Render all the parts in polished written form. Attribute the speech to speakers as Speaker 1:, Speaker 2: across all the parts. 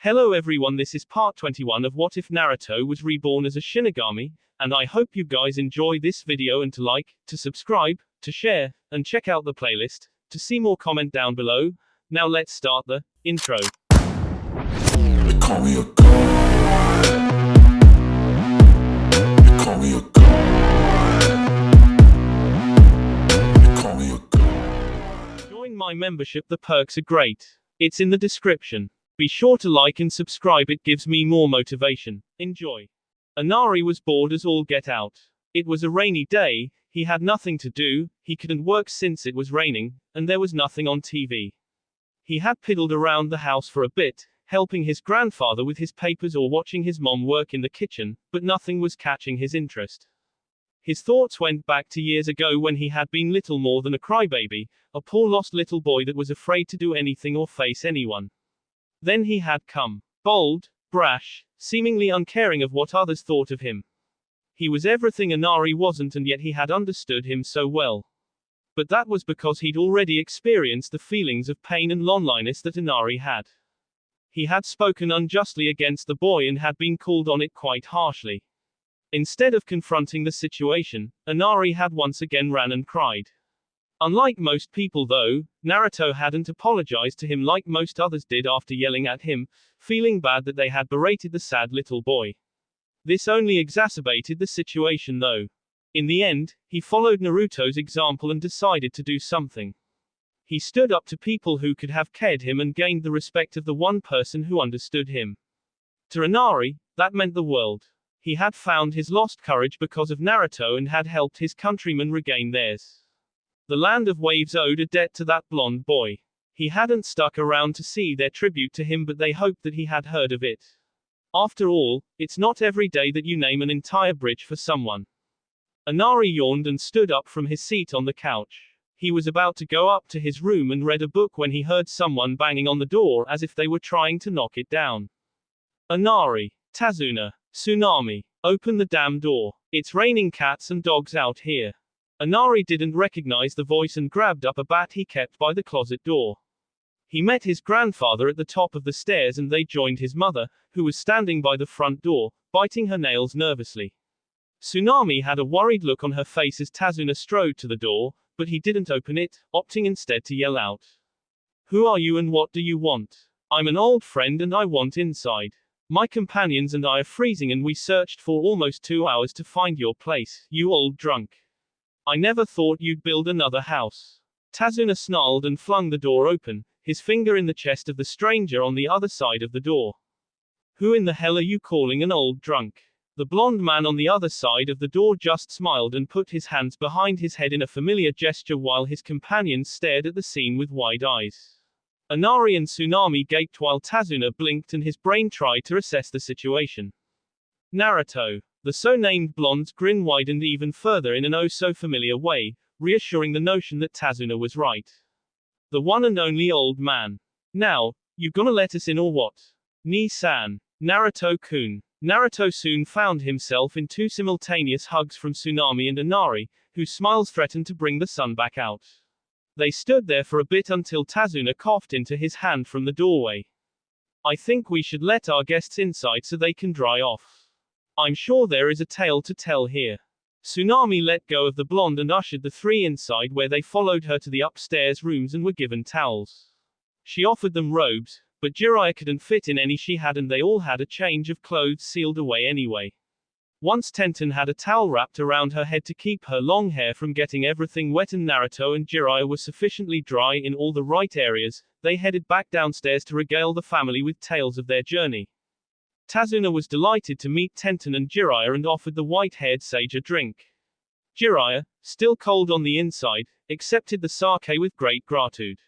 Speaker 1: Hello everyone, this is part 21 of What If Naruto Was Reborn as a Shinigami, and I hope you guys enjoy this video and to like, to subscribe, to share, and check out the playlist. To see more, comment down below. Now let's start the intro.
Speaker 2: They call me a god. They call me a god. They call me a god.
Speaker 1: Join my membership, the perks are great. It's in the description. Be sure to like and subscribe, it gives me more motivation. Enjoy. Inari was bored as all get out. It was a rainy day, he had nothing to do, he couldn't work since it was raining, and there was nothing on TV. He had piddled around the house for a bit, helping his grandfather with his papers or watching his mom work in the kitchen, but nothing was catching his interest. His thoughts went back to years ago when he had been little more than a crybaby, a poor lost little boy that was afraid to do anything or face anyone. Then he had come. Bold, brash, seemingly uncaring of what others thought of him. He was everything Inari wasn't, and yet he had understood him so well. But that was because he'd already experienced the feelings of pain and loneliness that Inari had. He had spoken unjustly against the boy and had been called on it quite harshly. Instead of confronting the situation, Inari had once again ran and cried. Unlike most people though, Naruto hadn't apologized to him like most others did after yelling at him, feeling bad that they had berated the sad little boy. This only exacerbated the situation though. In the end, he followed Naruto's example and decided to do something. He stood up to people who could have cared him and gained the respect of the one person who understood him. To Inari, that meant the world. He had found his lost courage because of Naruto and had helped his countrymen regain theirs. The land of waves owed a debt to that blonde boy. He hadn't stuck around to see their tribute to him, but they hoped that he had heard of it. After all, it's not every day that you name an entire bridge for someone. Inari yawned and stood up from his seat on the couch. He was about to go up to his room and read a book when he heard someone banging on the door as if they were trying to knock it down. Inari, Tazuna, Tsunami, open the damn door. It's raining cats and dogs out here. Inari didn't recognize the voice and grabbed up a bat he kept by the closet door. He met his grandfather at the top of the stairs and they joined his mother, who was standing by the front door, biting her nails nervously. Tsunami had a worried look on her face as Tazuna strode to the door, but he didn't open it, opting instead to yell out. Who are you and what do you want? I'm an old friend and I want inside. My companions and I are freezing and we searched for almost 2 hours to find your place, you old drunk. I never thought you'd build another house. Tazuna snarled and flung the door open, his finger in the chest of the stranger on the other side of the door. Who in the hell are you calling an old drunk? The blonde man on the other side of the door just smiled and put his hands behind his head in a familiar gesture while his companions stared at the scene with wide eyes. Inari and Tsunami gaped while Tazuna blinked and his brain tried to assess the situation. Naruto. The so-named blonde's grin widened even further in an oh-so-familiar way, reassuring the notion that Tazuna was right. The one and only old man. Now, you gonna let us in or what? Ni-san. Naruto-kun. Naruto soon found himself in two simultaneous hugs from Tsunami and Inari, whose smiles threatened to bring the sun back out. They stood there for a bit until Tazuna coughed into his hand from the doorway. I think we should let our guests inside so they can dry off. I'm sure there is a tale to tell here. Tsunami let go of the blonde and ushered the three inside where they followed her to the upstairs rooms and were given towels. She offered them robes, but Jiraiya couldn't fit in any she had and they all had a change of clothes sealed away anyway. Once Tenten had a towel wrapped around her head to keep her long hair from getting everything wet and Naruto and Jiraiya were sufficiently dry in all the right areas, they headed back downstairs to regale the family with tales of their journey. Tazuna was delighted to meet Tenten and Jiraiya and offered the white-haired sage a drink. Jiraiya, still cold on the inside, accepted the sake with great gratitude.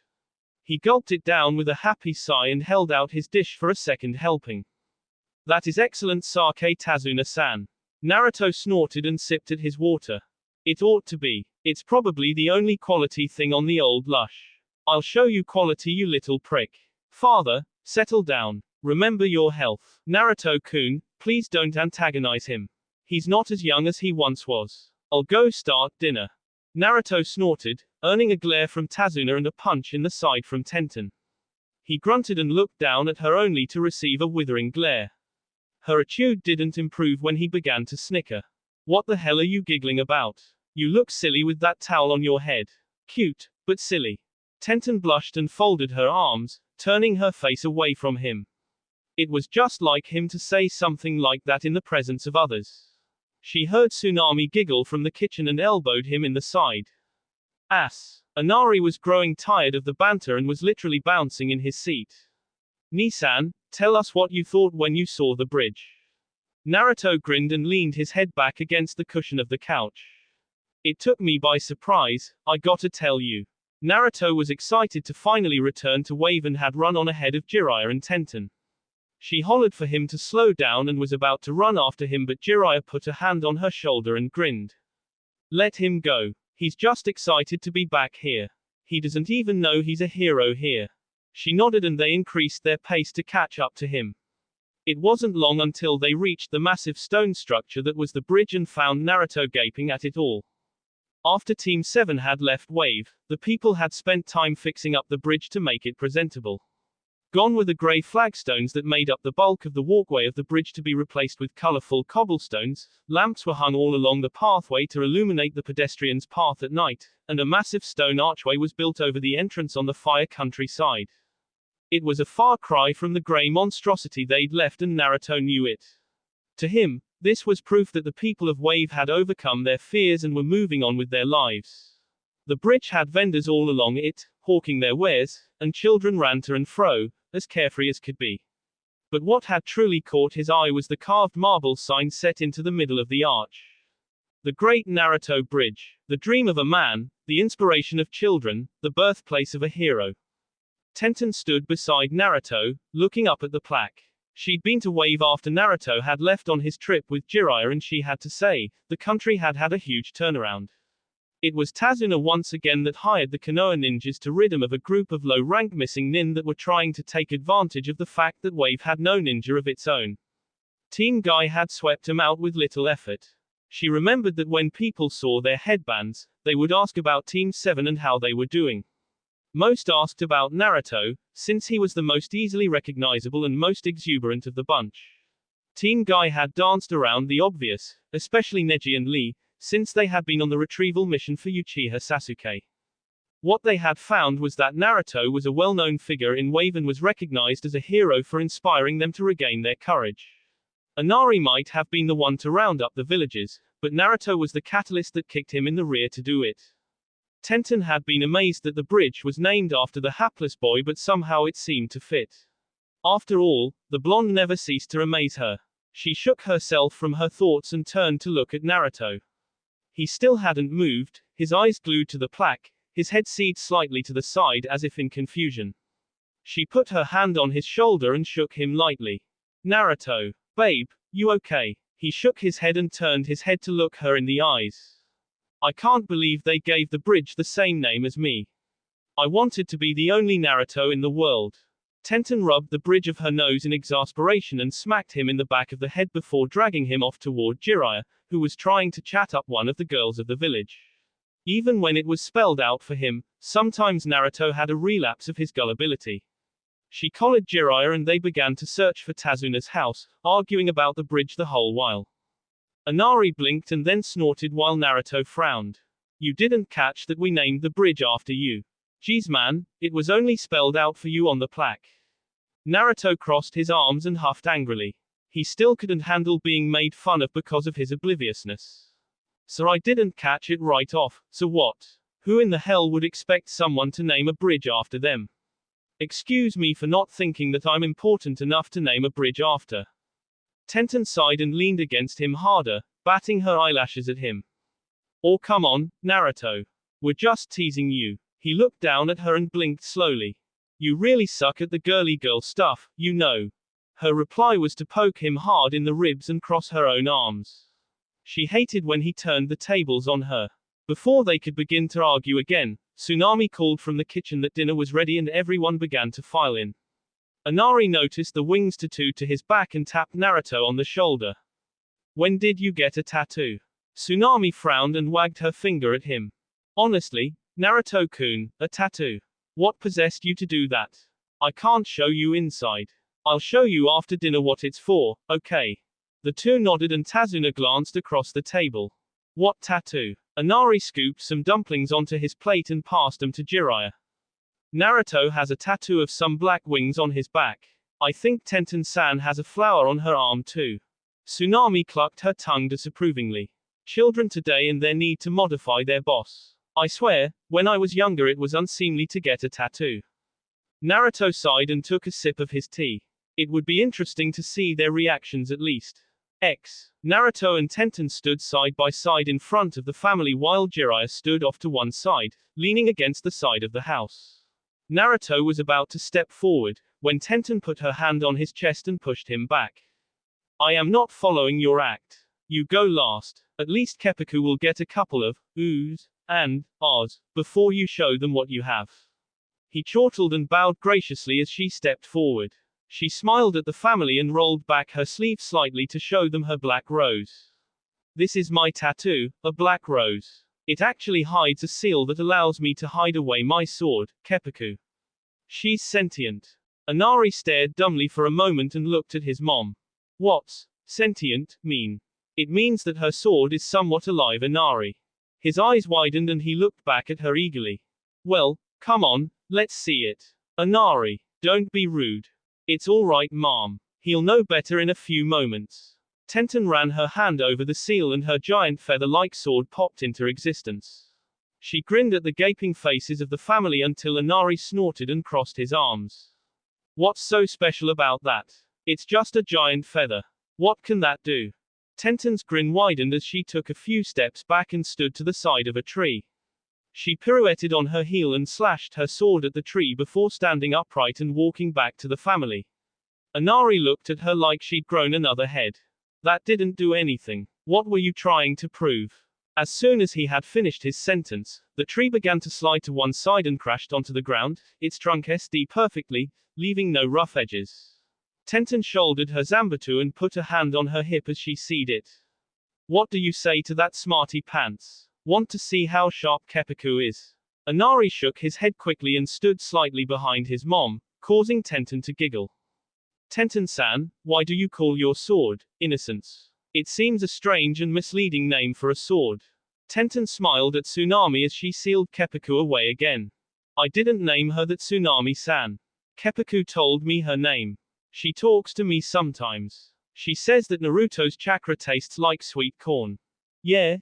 Speaker 1: He gulped it down with a happy sigh and held out his dish for a second helping. That is excellent sake, Tazuna-san. Naruto snorted and sipped at his water. It ought to be. It's probably the only quality thing on the old lush. I'll show you quality, you little prick. Father, settle down. Remember your health. Naruto-kun, please don't antagonize him. He's not as young as he once was. I'll go start dinner. Naruto snorted, earning a glare from Tazuna and a punch in the side from Tenten. He grunted and looked down at her only to receive a withering glare. Her attitude didn't improve when he began to snicker. What the hell are you giggling about? You look silly with that towel on your head. Cute, but silly. Tenten blushed and folded her arms, turning her face away from him. It was just like him to say something like that in the presence of others. She heard Tsunami giggle from the kitchen and elbowed him in the side. Ass. Inari was growing tired of the banter and was literally bouncing in his seat. Nissan, tell us what you thought when you saw the bridge. Naruto grinned and leaned his head back against the cushion of the couch. It took me by surprise, I gotta tell you. Naruto was excited to finally return to Wave and had run on ahead of Jiraiya and Tenten. She hollered for him to slow down and was about to run after him, but Jiraiya put a hand on her shoulder and grinned. Let him go. He's just excited to be back here. He doesn't even know he's a hero here. She nodded and they increased their pace to catch up to him. It wasn't long until they reached the massive stone structure that was the bridge and found Naruto gaping at it all. After Team 7 had left Wave, the people had spent time fixing up the bridge to make it presentable. Gone were the grey flagstones that made up the bulk of the walkway of the bridge to be replaced with colourful cobblestones. Lamps were hung all along the pathway to illuminate the pedestrians' path at night, and a massive stone archway was built over the entrance on the Fire Country side. It was a far cry from the grey monstrosity they'd left, and Naruto knew it. To him, this was proof that the people of Wave had overcome their fears and were moving on with their lives. The bridge had vendors all along it, hawking their wares, and children ran to and fro, as carefree as could be. But what had truly caught his eye was the carved marble sign set into the middle of the arch. The Great Naruto Bridge, the dream of a man, the inspiration of children, the birthplace of a hero. Tenten stood beside Naruto, looking up at the plaque. She'd been to Wave after Naruto had left on his trip with Jiraiya, and she had to say, the country had had a huge turnaround. It was Tazuna once again that hired the Konoha ninjas to rid him of a group of low-rank missing nin that were trying to take advantage of the fact that Wave had no ninja of its own. Team Guy had swept him out with little effort. She remembered that when people saw their headbands, they would ask about Team 7 and how they were doing. Most asked about Naruto, since he was the most easily recognizable and most exuberant of the bunch. Team Guy had danced around the obvious, especially Neji and Lee, since they had been on the retrieval mission for Uchiha Sasuke. What they had found was that Naruto was a well-known figure in Wave and was recognized as a hero for inspiring them to regain their courage. Inari might have been the one to round up the villagers, but Naruto was the catalyst that kicked him in the rear to do it. Tenten had been amazed that the bridge was named after the hapless boy, but somehow it seemed to fit. After all, the blonde never ceased to amaze her. She shook herself from her thoughts and turned to look at Naruto. He still hadn't moved, his eyes glued to the plaque, his head seed slightly to the side as if in confusion. She put her hand on his shoulder and shook him lightly. Naruto. Babe, you okay? He shook his head and turned his head to look her in the eyes. I can't believe they gave the bridge the same name as me. I wanted to be the only Naruto in the world. Tenten rubbed the bridge of her nose in exasperation and smacked him in the back of the head before dragging him off toward Jiraiya, who was trying to chat up one of the girls of the village. Even when it was spelled out for him, sometimes Naruto had a relapse of his gullibility. She collared Jiraiya and they began to search for Tazuna's house, arguing about the bridge the whole while. Inari blinked and then snorted while Naruto frowned. You didn't catch that we named the bridge after you. Geez man, it was only spelled out for you on the plaque. Naruto crossed his arms and huffed angrily. He still couldn't handle being made fun of because of his obliviousness. So I didn't catch it right off, so what? Who in the hell would expect someone to name a bridge after them? Excuse me for not thinking that I'm important enough to name a bridge after. Tenten sighed and leaned against him harder, batting her eyelashes at him. Oh come on, Naruto. We're just teasing you. He looked down at her and blinked slowly. You really suck at the girly girl stuff, you know. Her reply was to poke him hard in the ribs and cross her own arms. She hated when he turned the tables on her. Before they could begin to argue again, Tsunami called from the kitchen that dinner was ready and everyone began to file in. Inari noticed the wings tattoo to his back and tapped Naruto on the shoulder. When did you get a tattoo? Tsunami frowned and wagged her finger at him. Honestly, Naruto-kun, a tattoo. What possessed you to do that? I can't show you inside. I'll show you after dinner what it's for, okay? The two nodded and Tazuna glanced across the table. What tattoo? Inari scooped some dumplings onto his plate and passed them to Jiraiya. Naruto has a tattoo of some black wings on his back. I think Tenten-san has a flower on her arm too. Tsunami clucked her tongue disapprovingly. Children today and their need to modify their boss. I swear, when I was younger it was unseemly to get a tattoo. Naruto sighed and took a sip of his tea. It would be interesting to see their reactions at least. Naruto and Tenten stood side by side in front of the family while Jiraiya stood off to one side, leaning against the side of the house. Naruto was about to step forward, when Tenten put her hand on his chest and pushed him back. I am not following your act. You go last. At least Keppuku will get a couple of oohs and ahs before you show them what you have. He chortled and bowed graciously as she stepped forward. She smiled at the family and rolled back her sleeve slightly to show them her black rose. This is my tattoo, a black rose. It actually hides a seal that allows me to hide away my sword, Keppuku. She's sentient. Inari stared dumbly for a moment and looked at his mom. What's sentient mean? It means that her sword is somewhat alive, Inari. His eyes widened and he looked back at her eagerly. Well, come on, let's see it. Inari, don't be rude. It's all right, Mom. He'll know better in a few moments. Tenten ran her hand over the seal and her giant feather-like sword popped into existence. She grinned at the gaping faces of the family until Inari snorted and crossed his arms. What's so special about that? It's just a giant feather. What can that do? Tenten's grin widened as she took a few steps back and stood to the side of a tree. She pirouetted on her heel and slashed her sword at the tree before standing upright and walking back to the family. Inari looked at her like she'd grown another head. That didn't do anything. What were you trying to prove? As soon as he had finished his sentence, the tree began to slide to one side and crashed onto the ground, its trunk SD perfectly, leaving no rough edges. Tenten shouldered her Zanbatsu and put a hand on her hip as she seed it. What do you say to that, smarty pants? Want to see how sharp Keppuku is? Inari shook his head quickly and stood slightly behind his mom, causing Tenten to giggle. Tenten-san, why do you call your sword Innocence? It seems a strange and misleading name for a sword. Tenten smiled at Tsunami as she sealed Keppuku away again. I didn't name her that, Tsunami-san. Keppuku told me her name. She talks to me sometimes. She says that Naruto's chakra tastes like sweet corn. Yeah,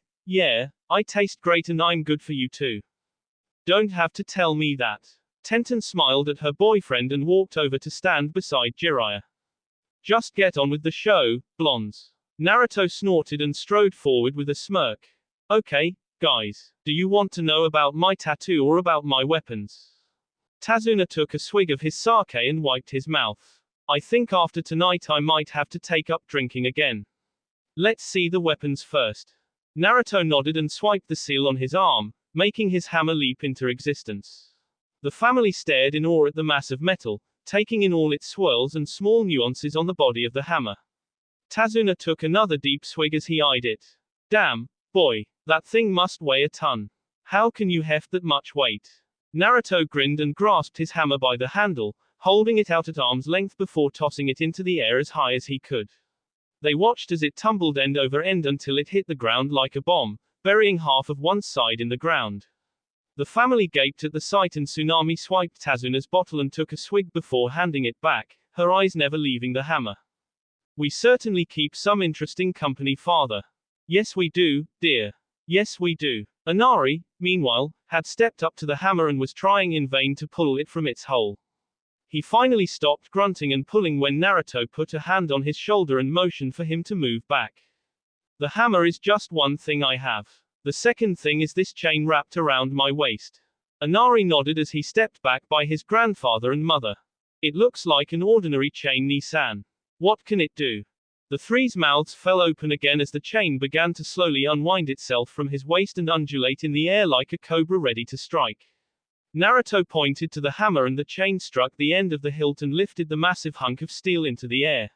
Speaker 1: I taste great and I'm good for you too. Don't have to tell me that. Tenten smiled at her boyfriend and walked over to stand beside Jiraiya. Just get on with the show, blondes. Naruto snorted and strode forward with a smirk. Okay, guys, do you want to know about my tattoo or about my weapons? Tazuna took a swig of his sake and wiped his mouth. I think after tonight I might have to take up drinking again. Let's see the weapons first. Naruto nodded and swiped the seal on his arm, making his hammer leap into existence. The family stared in awe at the mass of metal, taking in all its swirls and small nuances on the body of the hammer. Tazuna took another deep swig as he eyed it. Damn, boy, that thing must weigh a ton. How can you heft that much weight? Naruto grinned and grasped his hammer by the handle, holding it out at arm's length before tossing it into the air as high as he could. They watched as it tumbled end over end until it hit the ground like a bomb, burying half of one side in the ground. The family gaped at the sight and Tsunami swiped Tazuna's bottle and took a swig before handing it back, her eyes never leaving the hammer. We certainly keep some interesting company, father. Yes we do, dear. Yes we do. Inari, meanwhile, had stepped up to the hammer and was trying in vain to pull it from its hole. He finally stopped grunting and pulling when Naruto put a hand on his shoulder and motioned for him to move back. The hammer is just one thing I have. The second thing is this chain wrapped around my waist. Inari nodded as he stepped back by his grandfather and mother. It looks like an ordinary chain, Nissan. What can it do? The three's mouths fell open again as the chain began to slowly unwind itself from his waist and undulate in the air like a cobra ready to strike. Naruto pointed to the hammer and the chain struck the end of the hilt and lifted the massive hunk of steel into the air.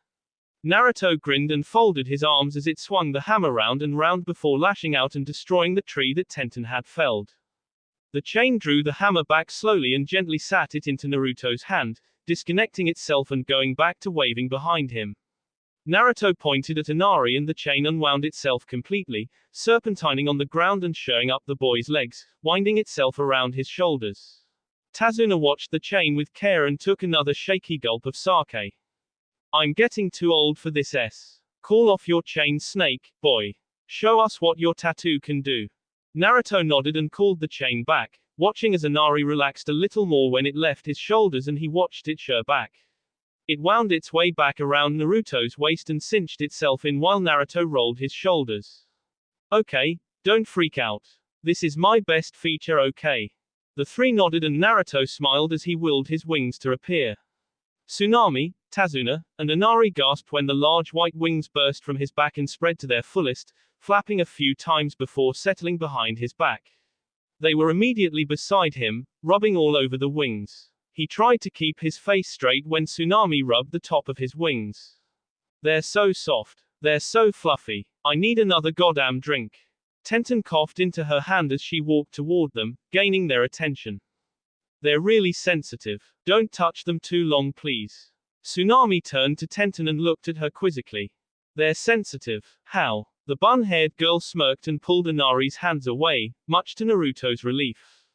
Speaker 1: Naruto grinned and folded his arms as it swung the hammer round and round before lashing out and destroying the tree that Tenten had felled. The chain drew the hammer back slowly and gently sat it into Naruto's hand, disconnecting itself and going back to waving behind him. Naruto pointed at Inari and the chain unwound itself completely, serpentining on the ground and showing up the boy's legs, winding itself around his shoulders. Tazuna watched the chain with care and took another shaky gulp of sake. I'm getting too old for this s. Call off your chain, snake, boy. Show us what your tattoo can do. Naruto nodded and called the chain back, watching as Inari relaxed a little more when it left his shoulders and he watched it shear back. It wound its way back around Naruto's waist and cinched itself in while Naruto rolled his shoulders. Okay, don't freak out. This is my best feature, okay? The three nodded and Naruto smiled as he willed his wings to appear. Tsunami, Tazuna, and Inari gasped when the large white wings burst from his back and spread to their fullest, flapping a few times before settling behind his back. They were immediately beside him, rubbing all over the wings. He tried to keep his face straight when Tsunami rubbed the top of his wings. They're so soft. They're so fluffy. I need another goddamn drink. Tenten coughed into her hand as she walked toward them, gaining their attention. They're really sensitive. Don't touch them too long, please. Tsunami turned to Tenten and looked at her quizzically. They're sensitive. How? The bun-haired girl smirked and pulled Inari's hands away, much to Naruto's relief.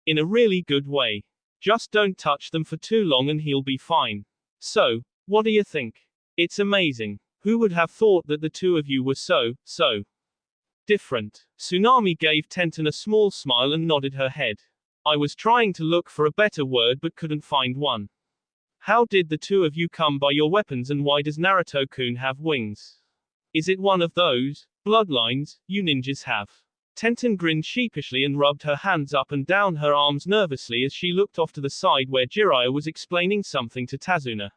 Speaker 1: In a really good way. Just don't touch them for too long and he'll be fine. So, what do you think? It's amazing. Who would have thought that the two of you were so different? Tsunami gave Tenten a small smile and nodded her head. I was trying to look for a better word but couldn't find one. How did the two of you come by your weapons and why does Naruto-kun have wings? Is it one of those bloodlines you ninjas have? Tenten grinned sheepishly and rubbed her hands up and down her arms nervously as she looked off to the side where Jiraiya was explaining something to Tazuna.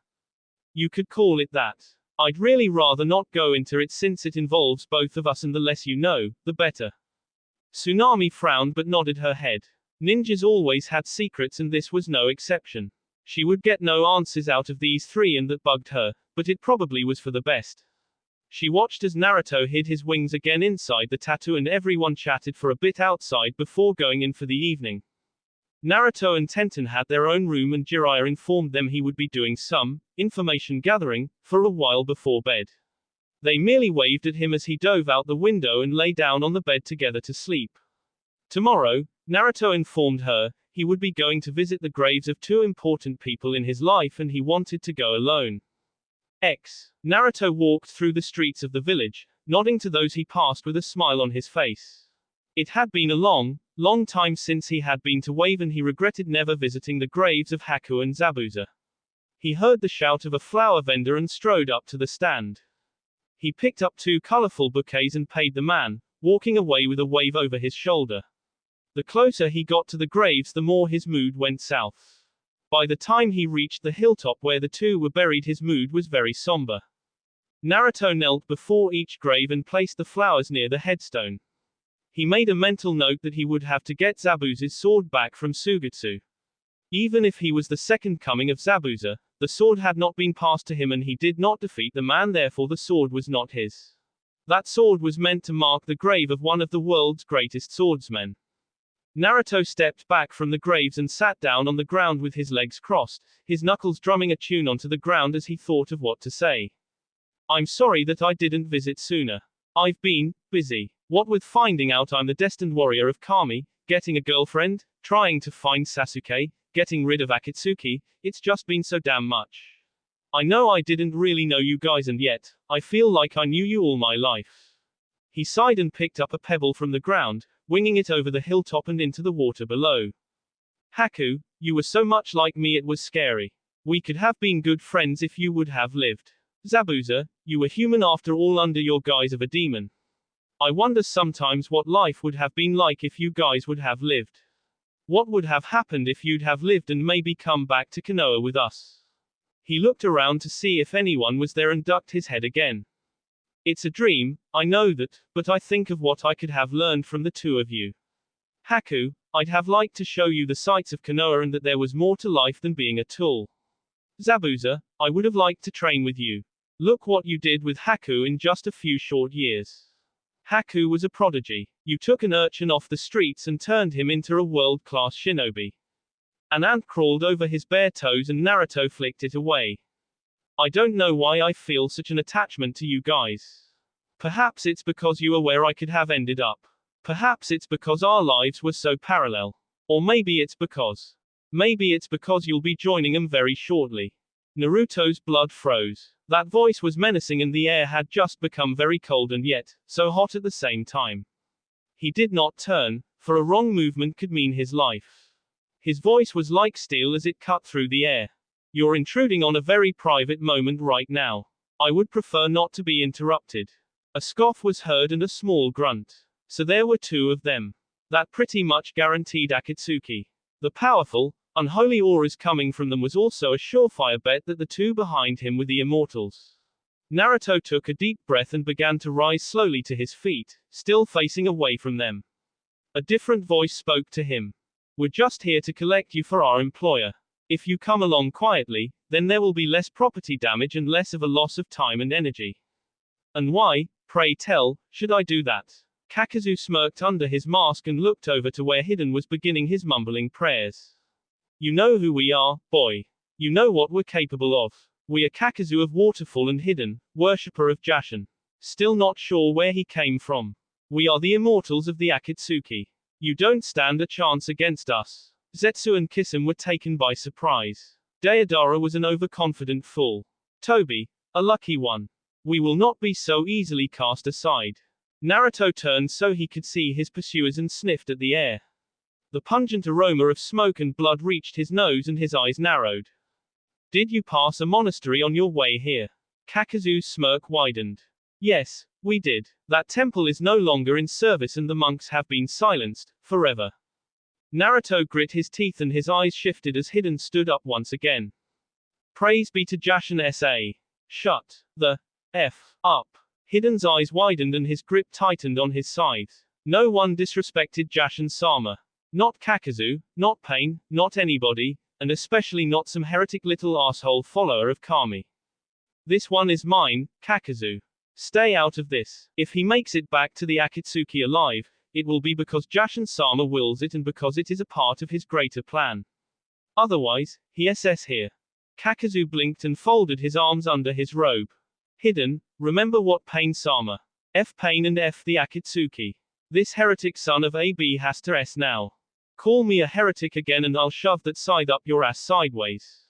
Speaker 1: You could call it that. I'd really rather not go into it since it involves both of us and the less you know, the better. Tsunami frowned but nodded her head. Ninjas always had secrets and this was no exception. She would get no answers out of these three and that bugged her, but it probably was for the best. She watched as Naruto hid his wings again inside the tattoo and everyone chatted for a bit outside before going in for the evening. Naruto and Tenten had their own room and Jiraiya informed them he would be doing some information gathering for a while before bed. They merely waved at him as he dove out the window and lay down on the bed together to sleep. Tomorrow, Naruto informed her, he would be going to visit the graves of two important people in his life and he wanted to go alone. Naruto walked through the streets of the village, nodding to those he passed with a smile on his face. It had been a long time since he had been to wave and he regretted never visiting the graves of Haku and Zabuza. He heard the shout of a flower vendor and strode up to the stand. He picked up two colorful bouquets and paid the man, walking away with a wave over his shoulder. The closer he got to the graves the more his mood went south. By the time he reached the hilltop where the two were buried his mood was very somber. Naruto knelt before each grave and placed the flowers near the headstone. He made a mental note that he would have to get Zabuza's sword back from Sugetsu. Even if he was the second coming of Zabuza, the sword had not been passed to him and he did not defeat the man, therefore the sword was not his. That sword was meant to mark the grave of one of the world's greatest swordsmen. Naruto stepped back from the graves and sat down on the ground with his legs crossed, his knuckles drumming a tune onto the ground as he thought of what to say. I'm sorry that I didn't visit sooner. I've been busy. What with finding out I'm the destined warrior of Kami, getting a girlfriend, trying to find Sasuke, getting rid of Akatsuki, it's just been so damn much. I know I didn't really know you guys and yet, I feel like I knew you all my life. He sighed and picked up a pebble from the ground, winging it over the hilltop and into the water below. Haku, you were so much like me it was scary. We could have been good friends if you would have lived. Zabuza, you were human after all under your guise of a demon. I wonder sometimes what life would have been like if you guys would have lived. What would have happened if you'd have lived and maybe come back to Konoha with us? He looked around to see if anyone was there and ducked his head again. It's a dream, I know that, but I think of what I could have learned from the two of you. Haku, I'd have liked to show you the sights of Konoha and that there was more to life than being a tool. Zabuza, I would have liked to train with you. Look what you did with Haku in just a few short years. Haku was a prodigy. You took an urchin off the streets and turned him into a world-class shinobi. An ant crawled over his bare toes and Naruto flicked it away. I don't know why I feel such an attachment to you guys. Perhaps it's because you are where I could have ended up. Perhaps it's because our lives were so parallel. Or maybe it's because you'll be joining them very shortly. Naruto's blood froze. That voice was menacing and the air had just become very cold and yet, so hot at the same time. He did not turn, for a wrong movement could mean his life. His voice was like steel as it cut through the air. You're intruding on a very private moment right now. I would prefer not to be interrupted. A scoff was heard and a small grunt. So there were two of them. That pretty much guaranteed Akatsuki. The powerful, unholy auras coming from them was also a surefire bet that the two behind him were the immortals. Naruto took a deep breath and began to rise slowly to his feet, still facing away from them. A different voice spoke to him. We're just here to collect you for our employer. If you come along quietly, then there will be less property damage and less of a loss of time and energy. And why, pray tell, should I do that? Kakazu smirked under his mask and looked over to where Hidden was beginning his mumbling prayers. You know who we are, boy. You know what we're capable of. We are Kakazu of Waterfall and Hidden, worshipper of Jashin. Still not sure where he came from. We are the immortals of the Akatsuki. You don't stand a chance against us. Zetsu and Kisame were taken by surprise. Deidara was an overconfident fool. Toby, a lucky one. We will not be so easily cast aside. Naruto turned so he could see his pursuers and sniffed at the air. The pungent aroma of smoke and blood reached his nose and his eyes narrowed. Did you pass a monastery on your way here? Kakazu's smirk widened. Yes, we did. That temple is no longer in service and the monks have been silenced, forever. Naruto grit his teeth and his eyes shifted as Hidden stood up once again. Praise be to Jashin SA. Shut the F up. Hidden's eyes widened and his grip tightened on his scythe. No one disrespected Jashin-sama. Not Kakazu, not Pain, not anybody, and especially not some heretic little asshole follower of Kami. This one is mine, Kakazu. Stay out of this. If he makes it back to the Akatsuki alive, it will be because Jashin-sama wills it and because it is a part of his greater plan. Otherwise, he SS here. Kakazu blinked and folded his arms under his robe. Hidden, remember what Pain-sama. F Pain and F the Akatsuki. This heretic son of AB has to S now. Call me a heretic again and I'll shove that scythe up your ass sideways.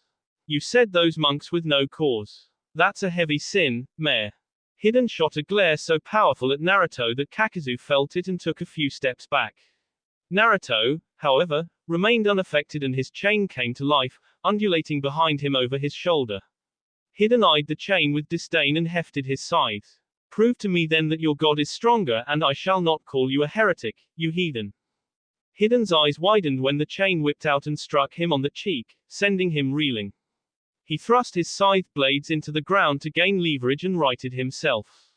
Speaker 1: You said those monks with no cause. That's a heavy sin, Mayor. Hidden shot a glare so powerful at Naruto that Kakazu felt it and took a few steps back. Naruto, however, remained unaffected and his chain came to life, undulating behind him over his shoulder. Hidden eyed the chain with disdain and hefted his scythe. Prove to me then that your god is stronger and I shall not call you a heretic, you heathen. Hidden's eyes widened when the chain whipped out and struck him on the cheek, sending him reeling. He thrust his scythe blades into the ground to gain leverage and righted himself.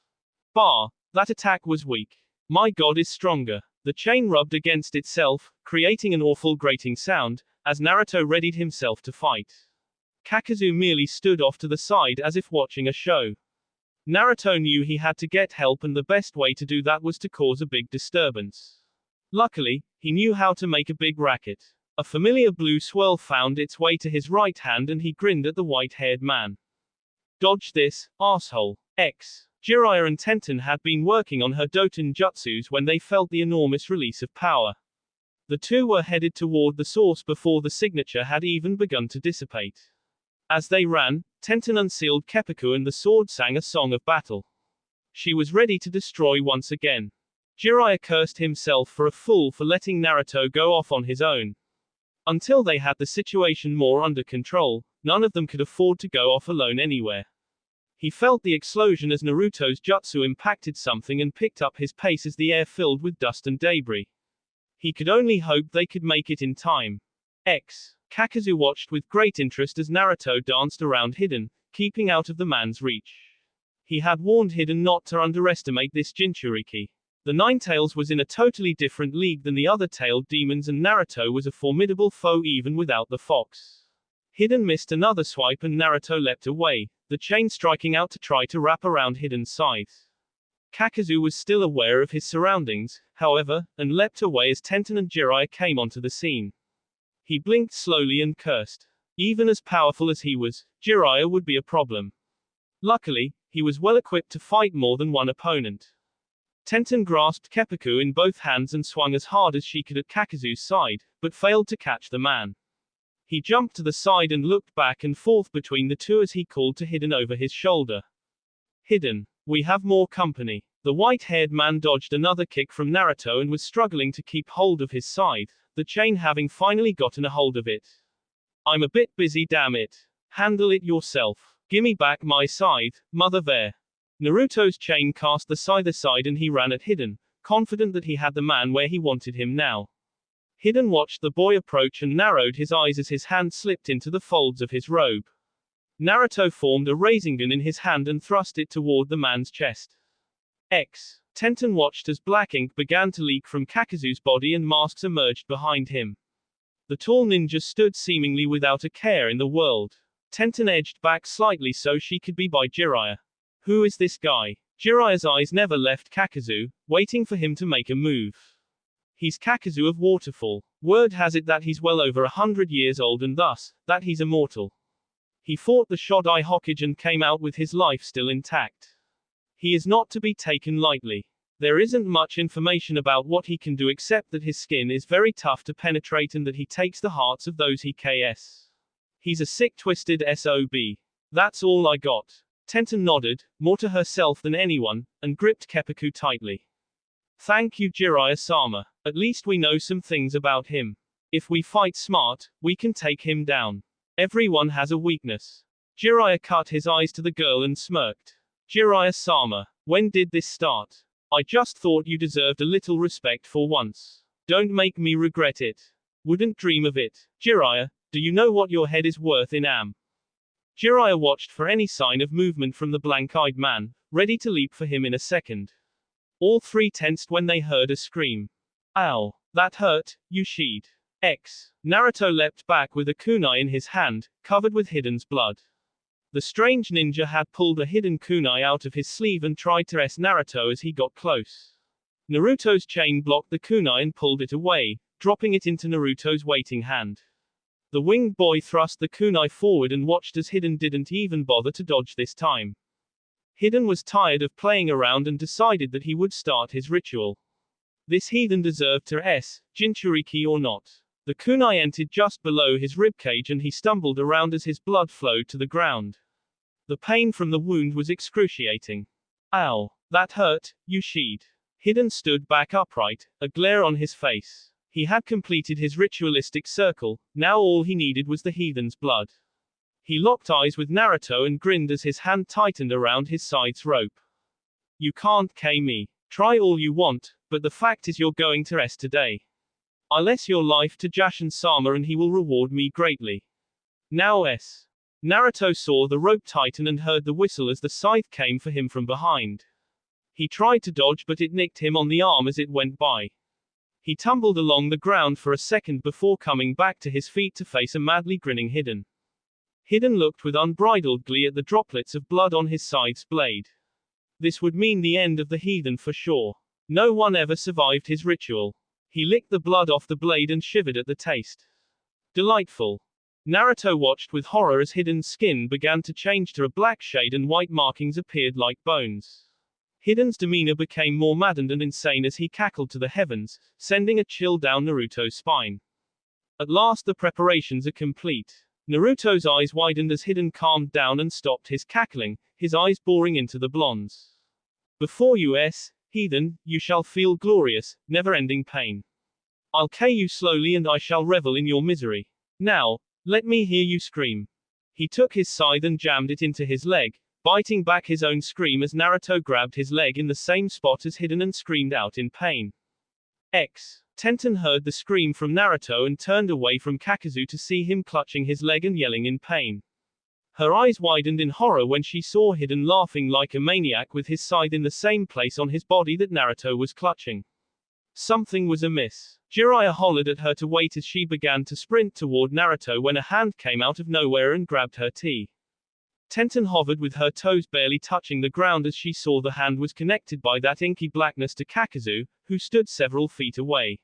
Speaker 1: Bah, that attack was weak. My god is stronger. The chain rubbed against itself, creating an awful grating sound, as Naruto readied himself to fight. Kakazu merely stood off to the side as if watching a show. Naruto knew he had to get help and the best way to do that was to cause a big disturbance. Luckily, he knew how to make a big racket. A familiar blue swirl found its way to his right hand and he grinned at the white-haired man. Dodge this, asshole. X. Jiraiya and Tenten had been working on her Doten jutsus when they felt the enormous release of power. The two were headed toward the source before the signature had even begun to dissipate. As they ran, Tenten unsealed Keppuku and the sword sang a song of battle. She was ready to destroy once again. Jiraiya cursed himself for a fool for letting Naruto go off on his own. Until they had the situation more under control, none of them could afford to go off alone anywhere. He felt the explosion as Naruto's jutsu impacted something and picked up his pace as the air filled with dust and debris. He could only hope they could make it in time. X. Kakazu watched with great interest as Naruto danced around Hidden, keeping out of the man's reach. He had warned Hidden not to underestimate this Jinchuriki. The Ninetales was in a totally different league than the other tailed demons and Naruto was a formidable foe even without the fox. Hidden missed another swipe and Naruto leapt away, the chain striking out to try to wrap around Hidden's scythe. Kakazu was still aware of his surroundings, however, and leapt away as Tenten and Jiraiya came onto the scene. He blinked slowly and cursed. Even as powerful as he was, Jiraiya would be a problem. Luckily, he was well equipped to fight more than one opponent. Tenten grasped Keppuku in both hands and swung as hard as she could at Kakazu's side, but failed to catch the man. He jumped to the side and looked back and forth between the two as he called to Hiden over his shoulder. Hiden, we have more company. The white-haired man dodged another kick from Naruto and was struggling to keep hold of his scythe, the chain having finally gotten a hold of it. I'm a bit busy, damn it. Handle it yourself. Gimme back my scythe, mother there. Naruto's chain cast the scythe aside and he ran at Hiden, confident that he had the man where he wanted him now. Hiden watched the boy approach and narrowed his eyes as his hand slipped into the folds of his robe. Naruto formed a Rasengan in his hand and thrust it toward the man's chest. Tenten watched as black ink began to leak from Kakazu's body and masks emerged behind him. The tall ninja stood seemingly without a care in the world. Tenten edged back slightly so she could be by Jiraiya. Who is this guy? Jiraiya's eyes never left Kakazu, waiting for him to make a move. He's Kakazu of Waterfall. Word has it that he's well over 100 years old and thus, that he's immortal. He fought the Shodai Hokage and came out with his life still intact. He is not to be taken lightly. There isn't much information about what he can do except that his skin is very tough to penetrate and that he takes the hearts of those he KS. He's a sick twisted SOB. That's all I got. Tenten nodded, more to herself than anyone, and gripped Keppuku tightly. Thank you Jiraiya-sama. At least we know some things about him. If we fight smart, we can take him down. Everyone has a weakness. Jiraiya cut his eyes to the girl and smirked. Jiraiya-sama, when did this start? I just thought you deserved a little respect for once. Don't make me regret it. Wouldn't dream of it. Jiraiya, do you know what your head is worth in AM? Jiraiya watched for any sign of movement from the blank-eyed man, ready to leap for him in a second. All three tensed when they heard a scream. Ow, that hurt, Ushid. Naruto leapt back with a kunai in his hand, covered with Hiden's blood. The strange ninja had pulled a hidden kunai out of his sleeve and tried to Naruto as he got close. Naruto's chain blocked the kunai and pulled it away, dropping it into Naruto's waiting hand. The winged boy thrust the kunai forward and watched as Hiden didn't even bother to dodge this time. Hiden was tired of playing around and decided that he would start his ritual. This heathen deserved to Jinchuriki or not. The kunai entered just below his ribcage and he stumbled around as his blood flowed to the ground. The pain from the wound was excruciating. Ow, that hurt, Ushid. Hiden stood back upright, a glare on his face. He had completed his ritualistic circle, now all he needed was the heathen's blood. He locked eyes with Naruto and grinned as his hand tightened around his side's rope. You can't K me. Try all you want, but the fact is you're going to rest today. I'll less your life to Jashin-sama and he will reward me greatly. Now Naruto saw the rope tighten and heard the whistle as the scythe came for him from behind. He tried to dodge but it nicked him on the arm as it went by. He tumbled along the ground for a second before coming back to his feet to face a madly grinning Hiden. Hiden looked with unbridled glee at the droplets of blood on his scythe's blade. This would mean the end of the heathen for sure. No one ever survived his ritual. He licked the blood off the blade and shivered at the taste. Delightful. Naruto watched with horror as Hiden's skin began to change to a black shade and white markings appeared like bones. Hiden's demeanor became more maddened and insane as he cackled to the heavens, sending a chill down Naruto's spine. At last the preparations are complete. Naruto's eyes widened as Hiden calmed down and stopped his cackling, his eyes boring into the blondes. Before you heathen, you shall feel glorious, never-ending pain. I'll K you slowly and I shall revel in your misery. Now, let me hear you scream. He took his scythe and jammed it into his leg, biting back his own scream as Naruto grabbed his leg in the same spot as Hiden and screamed out in pain. Tenten heard the scream from Naruto and turned away from Kakazu to see him clutching his leg and yelling in pain. Her eyes widened in horror when she saw Hiden laughing like a maniac with his scythe in the same place on his body that Naruto was clutching. Something was amiss. Jiraiya hollered at her to wait as she began to sprint toward Naruto when a hand came out of nowhere and grabbed her tea. Tenten hovered with her toes barely touching the ground as she saw the hand was connected by that inky blackness to Kakazu, who stood several feet away.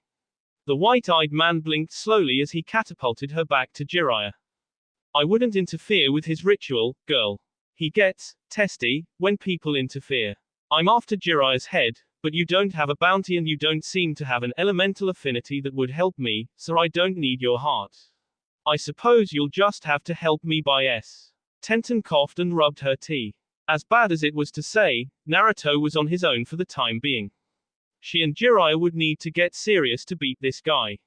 Speaker 1: The white-eyed man blinked slowly as he catapulted her back to Jiraiya. I wouldn't interfere with his ritual, girl. He gets testy when people interfere. I'm after Jiraiya's head, but you don't have a bounty and you don't seem to have an elemental affinity that would help me, so I don't need your heart. I suppose you'll just have to help me by S. Tenten coughed and rubbed her tea. As bad as it was to say, Naruto was on his own for the time being. She and Jiraiya would need to get serious to beat this guy.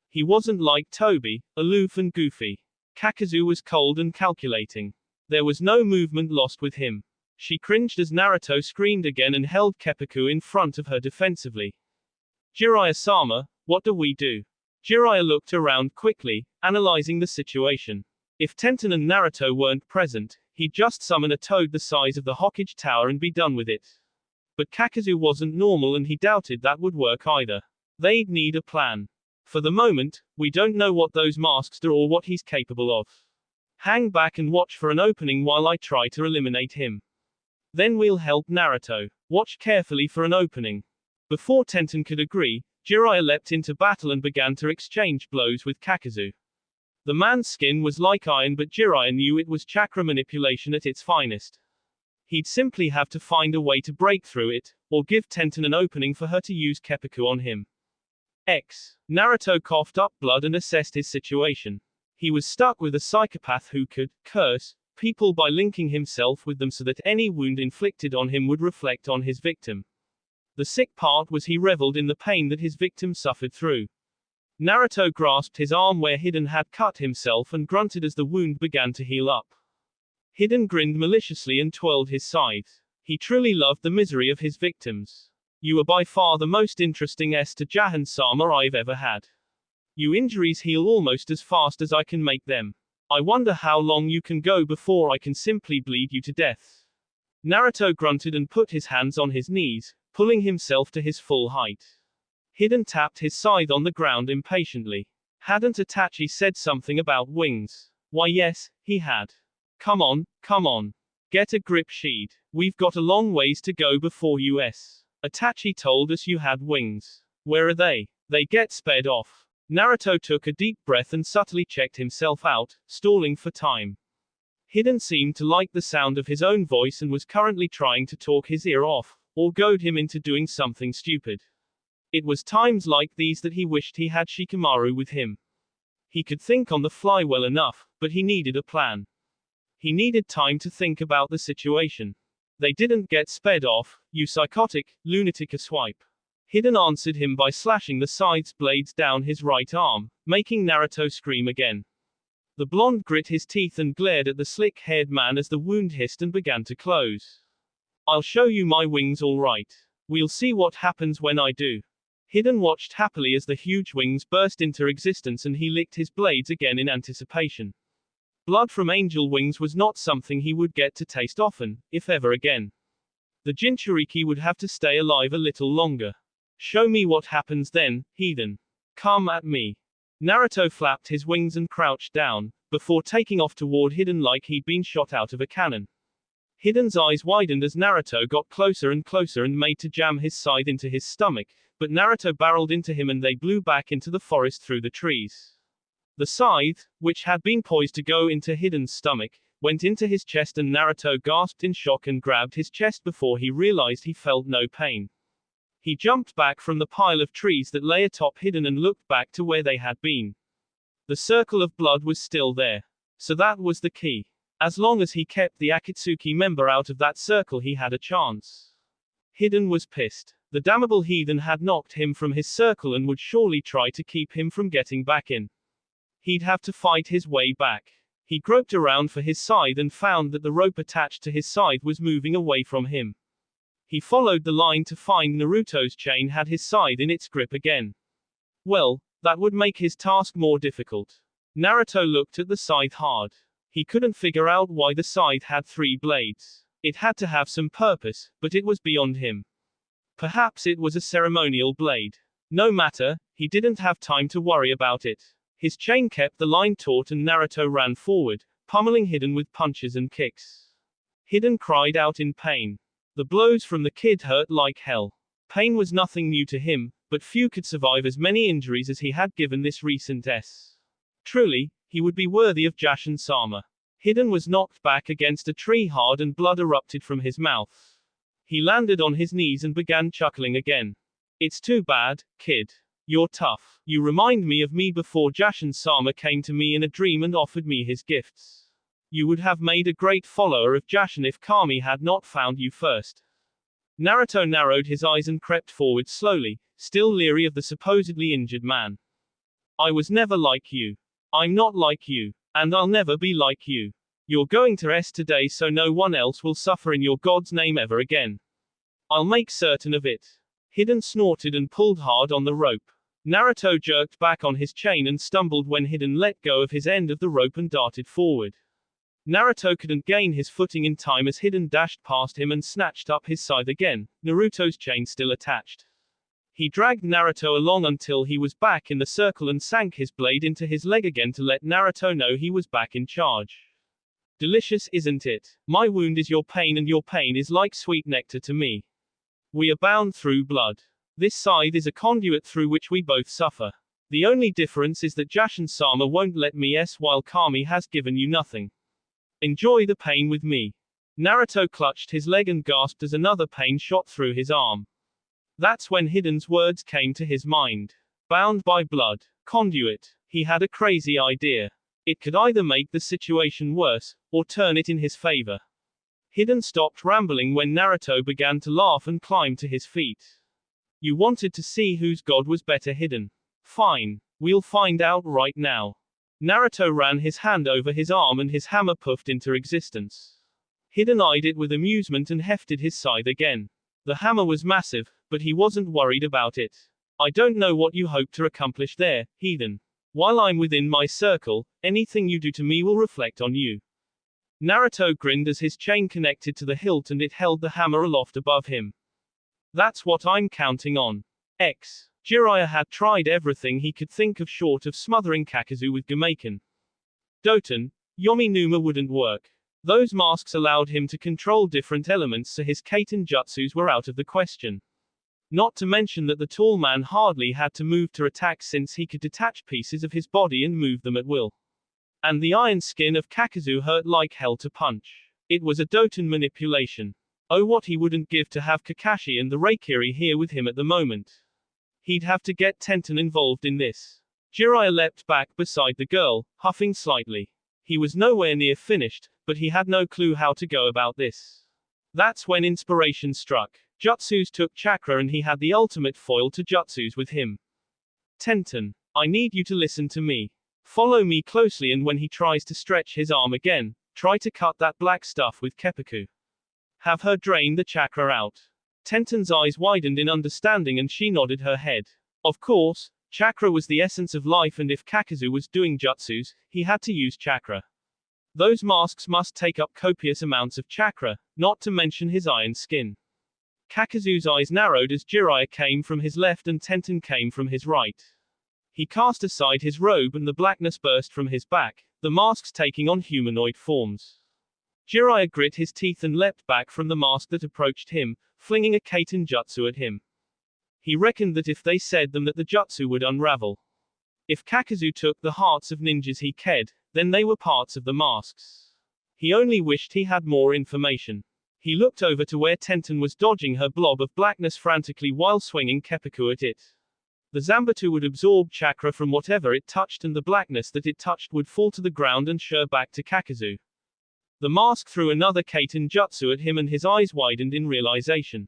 Speaker 1: He wasn't like Toby, aloof and goofy. Kakazu was cold and calculating. There was no movement lost with him. She cringed as Naruto screamed again and held Keppuku in front of her defensively. Jiraiya-sama, what do we do? Jiraiya looked around quickly, analyzing the situation. If Tenten and Naruto weren't present, he'd just summon a toad the size of the Hokage Tower and be done with it. But Kakazu wasn't normal and he doubted that would work either. They'd need a plan. For the moment, we don't know what those masks do or what he's capable of. Hang back and watch for an opening while I try to eliminate him. Then we'll help Naruto. Watch carefully for an opening. Before Tenten could agree, Jiraiya leapt into battle and began to exchange blows with Kakazu. The man's skin was like iron, but Jiraiya knew it was chakra manipulation at its finest. He'd simply have to find a way to break through it, or give Tenten an opening for her to use Keppuku on him. Naruto coughed up blood and assessed his situation. He was stuck with a psychopath who could curse people by linking himself with them so that any wound inflicted on him would reflect on his victim. The sick part was he reveled in the pain that his victim suffered through. Naruto grasped his arm where Hiden had cut himself and grunted as the wound began to heal up. Hiden grinned maliciously and twirled his scythe. He truly loved the misery of his victims. You are by far the most interesting to Jahan-sama I've ever had. You injuries heal almost as fast as I can make them. I wonder how long you can go before I can simply bleed you to death. Naruto grunted and put his hands on his knees, pulling himself to his full height. Hiden tapped his scythe on the ground impatiently. Hadn't Itachi said something about wings? Why yes, he had. Come on, come on. Get a grip, Sheed. We've got a long ways to go before US. Itachi told us you had wings. Where are they? They get sped off. Naruto took a deep breath and subtly checked himself out, stalling for time. Hiden seemed to like the sound of his own voice and was currently trying to talk his ear off, or goad him into doing something stupid. It was times like these that he wished he had Shikamaru with him. He could think on the fly well enough, but he needed a plan. He needed time to think about the situation. They didn't get sped off, you psychotic, lunatic. A swipe. Hiden answered him by slashing the scythe's blades down his right arm, making Naruto scream again. The blonde grit his teeth and glared at the slick-haired man as the wound hissed and began to close. I'll show you my wings all right. We'll see what happens when I do. Hiden watched happily as the huge wings burst into existence and he licked his blades again in anticipation. Blood from angel wings was not something he would get to taste often, if ever again. The Jinchuriki would have to stay alive a little longer. Show me what happens then, Hiden. Come at me. Naruto flapped his wings and crouched down, before taking off toward Hiden like he'd been shot out of a cannon. Hiden's eyes widened as Naruto got closer and closer and made to jam his scythe into his stomach, but Naruto barreled into him and they blew back into the forest through the trees. The scythe, which had been poised to go into Hiden's stomach, went into his chest and Naruto gasped in shock and grabbed his chest before he realized he felt no pain. He jumped back from the pile of trees that lay atop Hiden and looked back to where they had been. The circle of blood was still there. So that was the key. As long as he kept the Akatsuki member out of that circle he had a chance. Hiden was pissed. The damnable heathen had knocked him from his circle and would surely try to keep him from getting back in. He'd have to fight his way back. He groped around for his scythe and found that the rope attached to his scythe was moving away from him. He followed the line to find Naruto's chain had his scythe in its grip again. Well, that would make his task more difficult. Naruto looked at the scythe hard. He couldn't figure out why the scythe had 3 blades. It had to have some purpose, but it was beyond him. Perhaps it was a ceremonial blade. No matter, he didn't have time to worry about it. His chain kept the line taut and Naruto ran forward, pummeling Hiden with punches and kicks. Hiden cried out in pain. The blows from the kid hurt like hell. Pain was nothing new to him, but few could survive as many injuries as he had given this recent S. Truly, he would be worthy of Jashin-sama. Hiden was knocked back against a tree hard and blood erupted from his mouth. He landed on his knees and began chuckling again. It's too bad, kid. You're tough. You remind me of me before Jashin-sama came to me in a dream and offered me his gifts. You would have made a great follower of Jashin if Kami had not found you first. Naruto narrowed his eyes and crept forward slowly, still leery of the supposedly injured man. I was never like you. I'm not like you. And I'll never be like you. You're going to rest today so no one else will suffer in your god's name ever again. I'll make certain of it. Hiden snorted and pulled hard on the rope. Naruto jerked back on his chain and stumbled when Hiden let go of his end of the rope and darted forward. Naruto couldn't gain his footing in time as Hiden dashed past him and snatched up his scythe again, Naruto's chain still attached. He dragged Naruto along until he was back in the circle and sank his blade into his leg again to let Naruto know he was back in charge. Delicious, isn't it? My wound is your pain and your pain is like sweet nectar to me. We are bound through blood. This scythe is a conduit through which we both suffer. The only difference is that Jashin-sama won't let me while Kami has given you nothing. Enjoy the pain with me. Naruto clutched his leg and gasped as another pain shot through his arm. That's when Hiden's words came to his mind. Bound by blood. Conduit. He had a crazy idea. It could either make the situation worse, or turn it in his favor. Hiden stopped rambling when Naruto began to laugh and climbed to his feet. You wanted to see whose god was better, Hiden. Fine. We'll find out right now. Naruto ran his hand over his arm and his hammer puffed into existence. Hiden eyed it with amusement and hefted his scythe again. The hammer was massive, but he wasn't worried about it. I don't know what you hope to accomplish there, Hiden. While I'm within my circle, anything you do to me will reflect on you. Naruto grinned as his chain connected to the hilt and it held the hammer aloft above him. That's what I'm counting on. Jiraiya had tried everything he could think of short of smothering Kakazu with Gamaken. Doton, Yomi Numa wouldn't work. Those masks allowed him to control different elements so his Kaiten jutsus were out of the question. Not to mention that the tall man hardly had to move to attack since he could detach pieces of his body and move them at will. And the iron skin of Kakazu hurt like hell to punch. It was a Doton manipulation. Oh, what he wouldn't give to have Kakashi and the Reikiri here with him at the moment. He'd have to get Tenten involved in this. Jiraiya leapt back beside the girl, huffing slightly. He was nowhere near finished, but he had no clue how to go about this. That's when inspiration struck. Jutsus took chakra and he had the ultimate foil to jutsus with him. Tenten, I need you to listen to me. Follow me closely and when he tries to stretch his arm again, try to cut that black stuff with Keppaku. Have her drain the chakra out. Tenten's eyes widened in understanding and she nodded her head. Of course, chakra was the essence of life and if Kakazu was doing jutsus, he had to use chakra. Those masks must take up copious amounts of chakra, not to mention his iron skin. Kakazu's eyes narrowed as Jiraiya came from his left and Tenten came from his right. He cast aside his robe and the blackness burst from his back, the masks taking on humanoid forms. Jiraiya grit his teeth and leapt back from the mask that approached him, flinging a Kaiten jutsu at him. He reckoned that if they said them that the jutsu would unravel. If Kakazu took the hearts of ninjas he ked, then they were parts of the masks. He only wished he had more information. He looked over to where Tenten was dodging her blob of blackness frantically while swinging Keppaku at it. The Zanbatsu would absorb chakra from whatever it touched and the blackness that it touched would fall to the ground and shear back to Kakazu. The mask threw another Kaiten jutsu at him and his eyes widened in realization.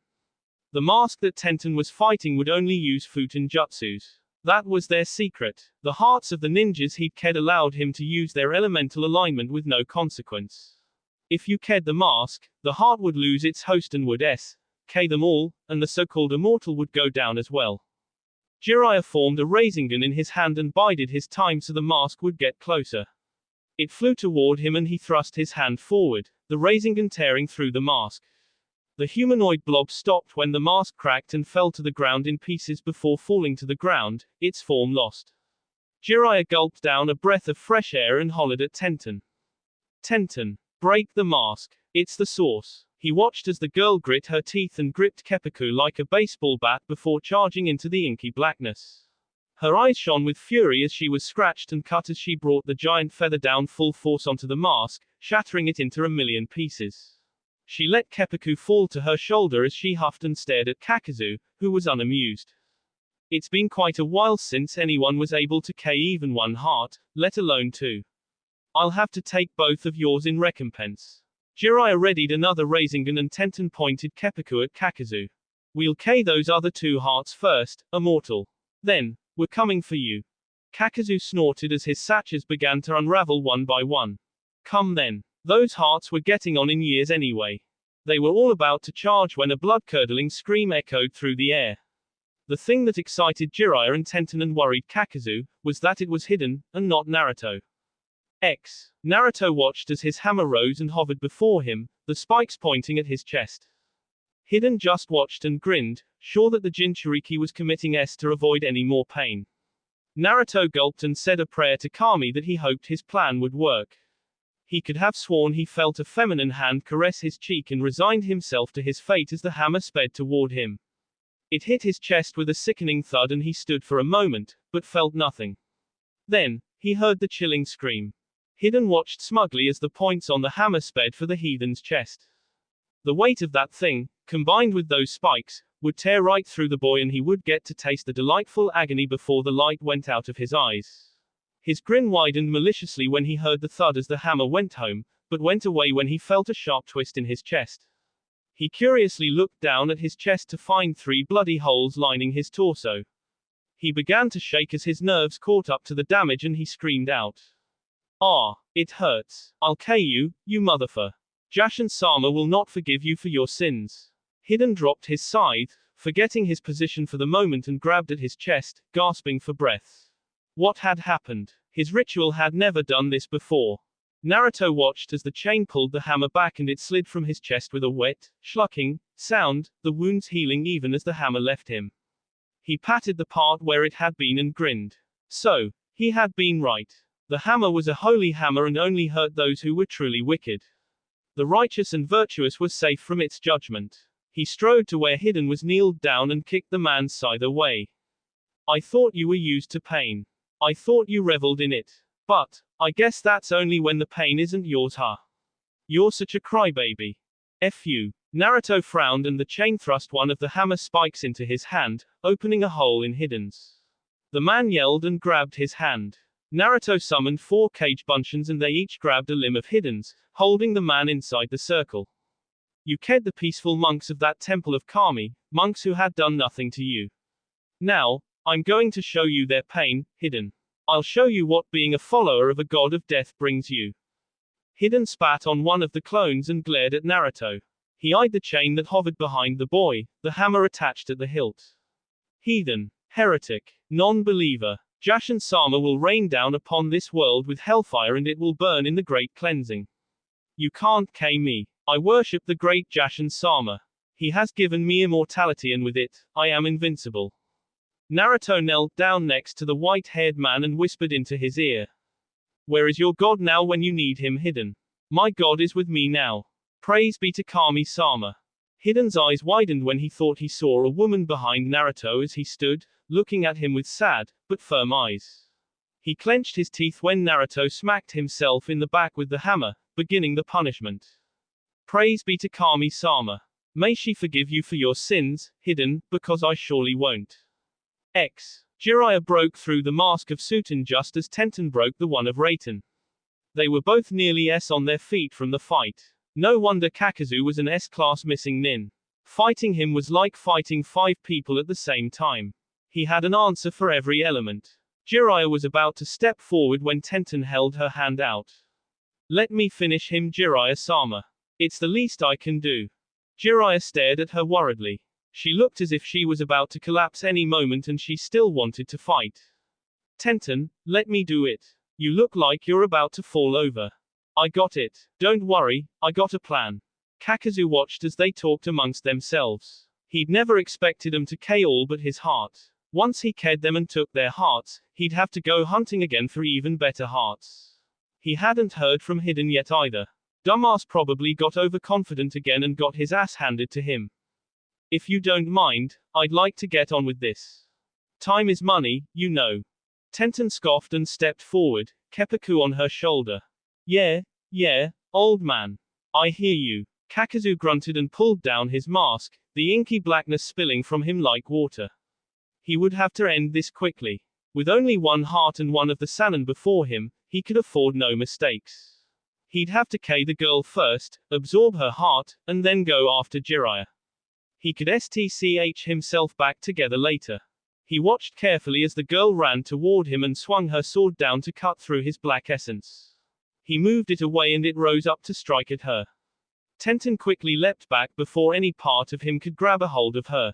Speaker 1: The mask that Tenten was fighting would only use Futen jutsus. That was their secret. The hearts of the ninjas he'd ked allowed him to use their elemental alignment with no consequence. If you ked the mask, the heart would lose its host and would k them all, and the so-called immortal would go down as well. Jiraiya formed a Rasengan in his hand and bided his time so the mask would get closer. It flew toward him and he thrust his hand forward, the Rasengan tearing through the mask. The humanoid blob stopped when the mask cracked and fell to the ground in pieces before falling to the ground, its form lost. Jiraiya gulped down a breath of fresh air and hollered at Tenten. Tenten, break the mask. It's the source. He watched as the girl grit her teeth and gripped Kepaku like a baseball bat before charging into the inky blackness. Her eyes shone with fury as she was scratched and cut as she brought the giant feather down full force onto the mask, shattering it into a million pieces. She let Kepaku fall to her shoulder as she huffed and stared at Kakazu, who was unamused. It's been quite a while since anyone was able to K even one heart, let alone two. I'll have to take both of yours in recompense. Jiraiya readied another Rasengan and Tenten pointed Kepaku at Kakazu. We'll K those other two hearts first, immortal. Then, we're coming for you. Kakazu snorted as his sachas began to unravel one by one. Come then. Those hearts were getting on in years anyway. They were all about to charge when a blood-curdling scream echoed through the air. The thing that excited Jiraiya and Tenten and worried Kakazu was that it was hidden, and not Naruto. Naruto watched as his hammer rose and hovered before him, the spikes pointing at his chest. Hidden just watched and grinned, sure that the Jinchuriki was committing S to avoid any more pain. Naruto gulped and said a prayer to Kami that he hoped his plan would work. He could have sworn he felt a feminine hand caress his cheek and resigned himself to his fate as the hammer sped toward him. It hit his chest with a sickening thud and he stood for a moment, but felt nothing. Then, he heard the chilling scream. Hidden watched smugly as the points on the hammer sped for the heathen's chest. The weight of that thing, combined with those spikes, would tear right through the boy and he would get to taste the delightful agony before the light went out of his eyes. His grin widened maliciously when he heard the thud as the hammer went home, but went away when he felt a sharp twist in his chest. He curiously looked down at his chest to find 3 bloody holes lining his torso. He began to shake as his nerves caught up to the damage and he screamed out. Ah, it hurts. I'll K you, you motherfucker. Jashin-sama will not forgive you for your sins. Hidden dropped his scythe, forgetting his position for the moment and grabbed at his chest, gasping for breath. What had happened? His ritual had never done this before. Naruto watched as the chain pulled the hammer back and it slid from his chest with a wet, schlucking sound, the wounds healing even as the hammer left him. He patted the part where it had been and grinned. So, he had been right. The hammer was a holy hammer and only hurt those who were truly wicked. The righteous and virtuous were safe from its judgment. He strode to where Hidden was kneeled down and kicked the man's scythe away. I thought you were used to pain. I thought you reveled in it. But, I guess that's only when the pain isn't yours, huh? You're such a crybaby. F you. Naruto frowned and the chain thrust one of the hammer spikes into his hand, opening a hole in Hidden's. The man yelled and grabbed his hand. Naruto summoned 4 cage buncheons and they each grabbed a limb of Hidden's, holding the man inside the circle. You ked the peaceful monks of that temple of Kami, monks who had done nothing to you. Now, I'm going to show you their pain, Hidden. I'll show you what being a follower of a god of death brings you. Hidden spat on one of the clones and glared at Naruto. He eyed the chain that hovered behind the boy, the hammer attached at the hilt. Heathen, heretic, non-believer, Jashin-sama will rain down upon this world with hellfire and it will burn in the great cleansing. You can't K me. I worship the great Jashin-sama. He has given me immortality and with it, I am invincible. Naruto knelt down next to the white-haired man and whispered into his ear. Where is your god now when you need him, Hidden? My god is with me now. Praise be to Kami-sama. Hidden's eyes widened when he thought he saw a woman behind Naruto as he stood, looking at him with sad, but firm eyes. He clenched his teeth when Naruto smacked himself in the back with the hammer, beginning the punishment. Praise be to Kami-sama. May she forgive you for your sins, Hidden, because I surely won't. Jiraiya broke through the mask of Suten just as Tenten broke the one of Raiten. They were both nearly S on their feet from the fight. No wonder Kakazu was an S-class missing nin. Fighting him was like fighting 5 people at the same time. He had an answer for every element. Jiraiya was about to step forward when Tenten held her hand out. Let me finish him, Jiraiya-sama. It's the least I can do. Jiraiya stared at her worriedly. She looked as if she was about to collapse any moment and she still wanted to fight. Tenten, let me do it. You look like you're about to fall over. I got it. Don't worry, I got a plan. Kakazu watched as they talked amongst themselves. He'd never expected them to K all but his heart. Once he K'd them and took their hearts, he'd have to go hunting again for even better hearts. He hadn't heard from Hidden yet either. Dumbass probably got overconfident again and got his ass handed to him. If you don't mind, I'd like to get on with this. Time is money, you know. Tenten scoffed and stepped forward, Keppaku on her shoulder. Yeah, old man. I hear you. Kakazu grunted and pulled down his mask, the inky blackness spilling from him like water. He would have to end this quickly. With only one heart and one of the Sannin before him, he could afford no mistakes. He'd have to kill the girl first, absorb her heart, and then go after Jiraiya. He could stch himself back together later. He watched carefully as the girl ran toward him and swung her sword down to cut through his black essence. He moved it away and it rose up to strike at her. Tenten quickly leapt back before any part of him could grab a hold of her.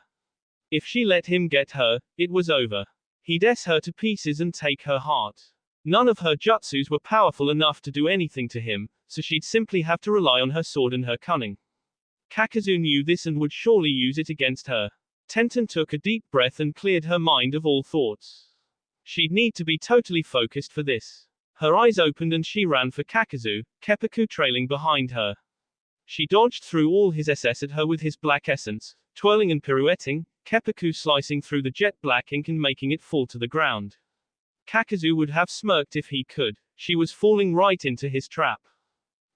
Speaker 1: If she let him get her, it was over. He'd her to pieces and take her heart. None of her jutsus were powerful enough to do anything to him, so she'd simply have to rely on her sword and her cunning. Kakazu knew this and would surely use it against her. Tenten took a deep breath and cleared her mind of all thoughts. She'd need to be totally focused for this. Her eyes opened and she ran for Kakazu, Keppaku trailing behind her. She dodged through all his SS at her with his black essence, twirling and pirouetting, Keppaku slicing through the jet black ink and making it fall to the ground. Kakazu would have smirked if he could. She was falling right into his trap.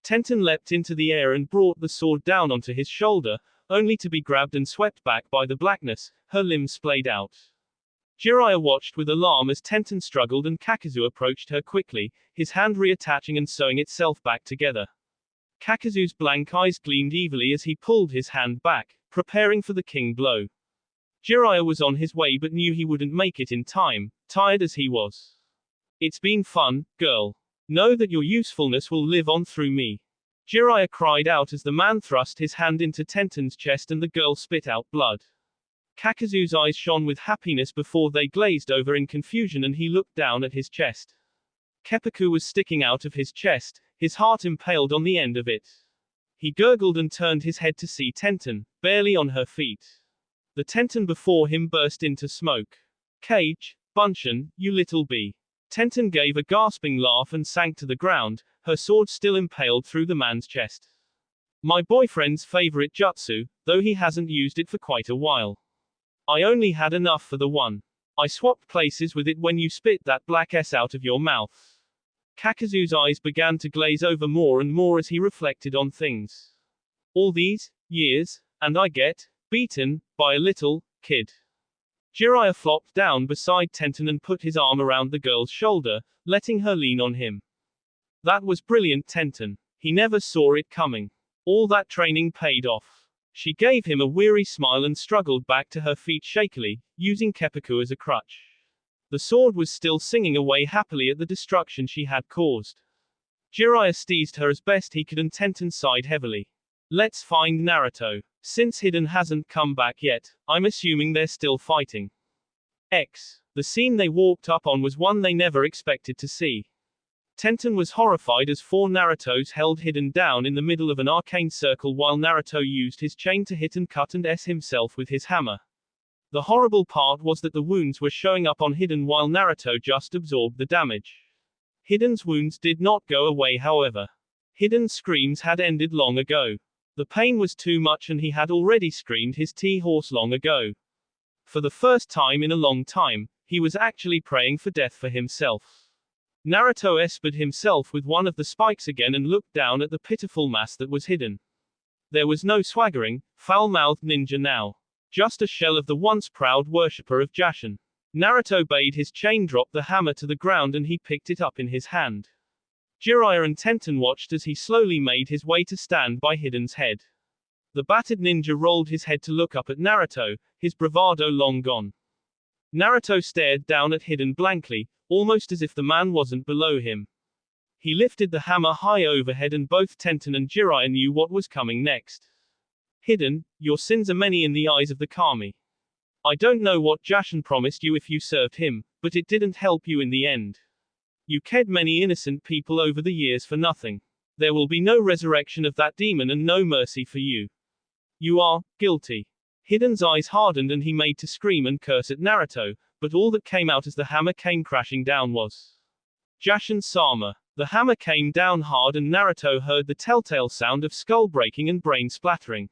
Speaker 1: Tenten leapt into the air and brought the sword down onto his shoulder, only to be grabbed and swept back by the blackness, her limbs splayed out. Jiraiya watched with alarm as Tenten struggled and Kakazu approached her quickly, his hand reattaching and sewing itself back together. Kakazu's blank eyes gleamed evilly as he pulled his hand back, preparing for the king blow. Jiraiya was on his way but knew he wouldn't make it in time, tired as he was. It's been fun, girl. Know that your usefulness will live on through me. Jiraiya cried out as the man thrust his hand into Tenten's chest and the girl spit out blood. Kakazu's eyes shone with happiness before they glazed over in confusion and he looked down at his chest. Keppaku was sticking out of his chest, his heart impaled on the end of it. He gurgled and turned his head to see Tenten, barely on her feet. The Tenten before him burst into smoke. Cage, Bunshin, you little bee. Tenten gave a gasping laugh and sank to the ground, her sword still impaled through the man's chest. My boyfriend's favorite jutsu, though he hasn't used it for quite a while. I only had enough for the one. I swapped places with it when you spit that black S out of your mouth. Kakazu's eyes began to glaze over more and more as he reflected on things. All these years, and I get beaten by a little kid. Jiraiya flopped down beside Tenten and put his arm around the girl's shoulder, letting her lean on him. That was brilliant, Tenten. He never saw it coming. All that training paid off. She gave him a weary smile and struggled back to her feet shakily, using Keppaku as a crutch. The sword was still singing away happily at the destruction she had caused. Jiraiya steezed her as best he could and Tenten sighed heavily. Let's find Naruto. Since Hiden hasn't come back yet, I'm assuming they're still fighting. The scene they walked up on was one they never expected to see. Tenten was horrified as four Narutos held Hiden down in the middle of an arcane circle while Naruto used his chain to hit and cut and himself with his hammer. The horrible part was that the wounds were showing up on Hiden while Naruto just absorbed the damage. Hiden's wounds did not go away however. Hiden's screams had ended long ago. The pain was too much and he had already screamed his T-horse long ago. For the first time in a long time, he was actually praying for death for himself. Naruto espered himself with one of the spikes again and looked down at the pitiful mass that was Hiden. There was no swaggering, foul-mouthed ninja now. Just a shell of the once proud worshipper of Jashin. Naruto bade his chain drop the hammer to the ground and he picked it up in his hand. Jiraiya and Tenten watched as he slowly made his way to stand by Hiden's head. The battered ninja rolled his head to look up at Naruto, his bravado long gone. Naruto stared down at Hiden blankly, almost as if the man wasn't below him. He lifted the hammer high overhead and both Tenten and Jiraiya knew what was coming next. Hiden, your sins are many in the eyes of the kami. I don't know what Jashin promised you if you served him, but it didn't help you in the end. You killed many innocent people over the years for nothing. There will be no resurrection of that demon and no mercy for you. You are guilty. Hiden's eyes hardened and he made to scream and curse at Naruto, but all that came out as the hammer came crashing down was Jashin-sama. The hammer came down hard and Naruto heard the telltale sound of skull breaking and brain splattering.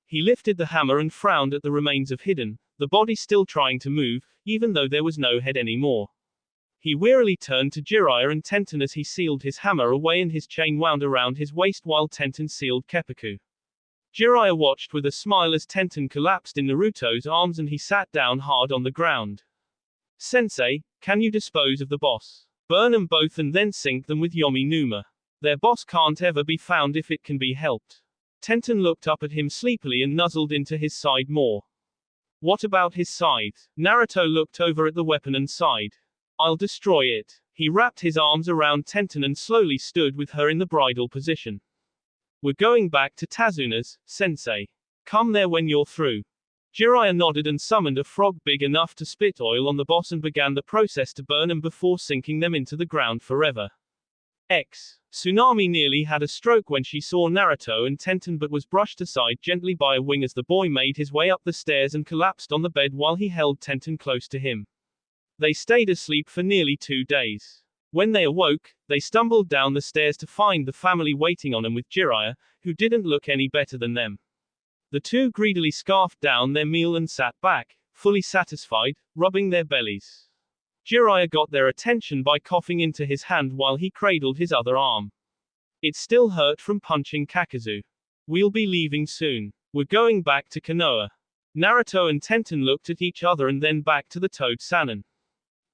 Speaker 1: He lifted the hammer and frowned at the remains of Hidden, the body still trying to move, even though there was no head anymore. He wearily turned to Jiraiya and Tenten as he sealed his hammer away and his chain wound around his waist while Tenten sealed Keppuku. Jiraiya watched with a smile as Tenten collapsed in Naruto's arms and he sat down hard on the ground. Sensei, can you dispose of the boss? Burn them both and then sink them with Yomi Numa. Their boss can't ever be found if it can be helped. Tenten looked up at him sleepily and nuzzled into his side more. What about his scythe? Naruto looked over at the weapon and sighed. I'll destroy it. He wrapped his arms around Tenten and slowly stood with her in the bridal position. We're going back to Tazuna's, sensei. Come there when you're through. Jiraiya nodded and summoned a frog big enough to spit oil on the boss and began the process to burn them before sinking them into the ground forever. Tsunami nearly had a stroke when she saw Naruto and Tenten but was brushed aside gently by a wing as the boy made his way up the stairs and collapsed on the bed while he held Tenten close to him. They stayed asleep for nearly 2 days. When they awoke, they stumbled down the stairs to find the family waiting on them with Jiraiya, who didn't look any better than them. The two greedily scarfed down their meal and sat back, fully satisfied, rubbing their bellies. Jiraiya got their attention by coughing into his hand while he cradled his other arm. It still hurt from punching Kakazu. We'll be leaving soon. We're going back to Konoha. Naruto and Tenten looked at each other and then back to the Toad Sannin.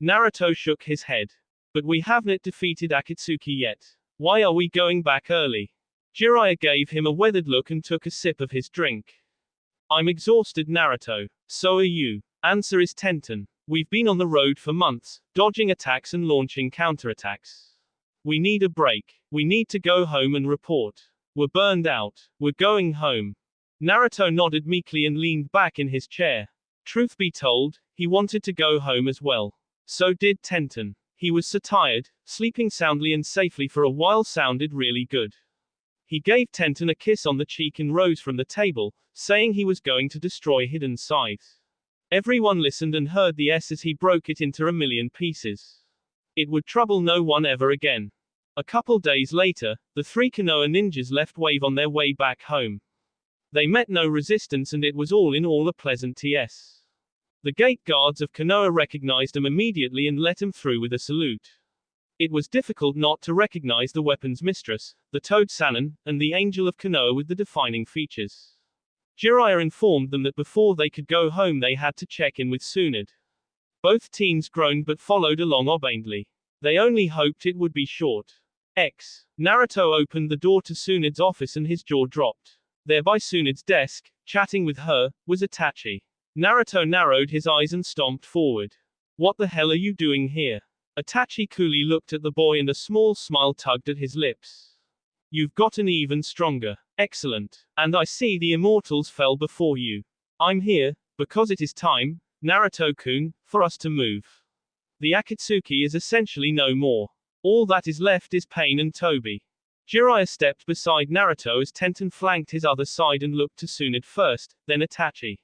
Speaker 1: Naruto shook his head. But we haven't defeated Akatsuki yet. Why are we going back early? Jiraiya gave him a weathered look and took a sip of his drink. I'm exhausted, Naruto. So are you. Answer is Tenten. We've been on the road for months, dodging attacks and launching counterattacks. We need a break. We need to go home and report. We're burned out. We're going home. Naruto nodded meekly and leaned back in his chair. Truth be told, he wanted to go home as well. So did Tenten. He was so tired, sleeping soundly and safely for a while sounded really good. He gave Tenten a kiss on the cheek and rose from the table, saying he was going to destroy Hidden Scythe. Everyone listened and heard the S as he broke it into a million pieces. It would trouble no one ever again. A couple days later, the 3 Konoha ninjas left Wave on their way back home. They met no resistance and it was all in all a pleasant TS. The gate guards of Konoha recognized them immediately and let him through with a salute. It was difficult not to recognize the weapon's mistress, the Toad Sannin, and the Angel of Konoha with the defining features. Jiraiya informed them that before they could go home they had to check in with Tsunade. Both teens groaned but followed along obediently. They only hoped it would be short. Naruto opened the door to Tsunade's office and his jaw dropped. There by Tsunade's desk, chatting with her, was Itachi. Naruto narrowed his eyes and stomped forward. What the hell are you doing here? Itachi coolly looked at the boy and a small smile tugged at his lips. You've gotten even stronger. Excellent. And I see the immortals fell before you. I'm here, because it is time, Naruto-kun, for us to move. The Akatsuki is essentially no more. All that is left is Pain and Toby. Jiraiya stepped beside Naruto as Tenten flanked his other side and looked to Tsunade first, then Itachi.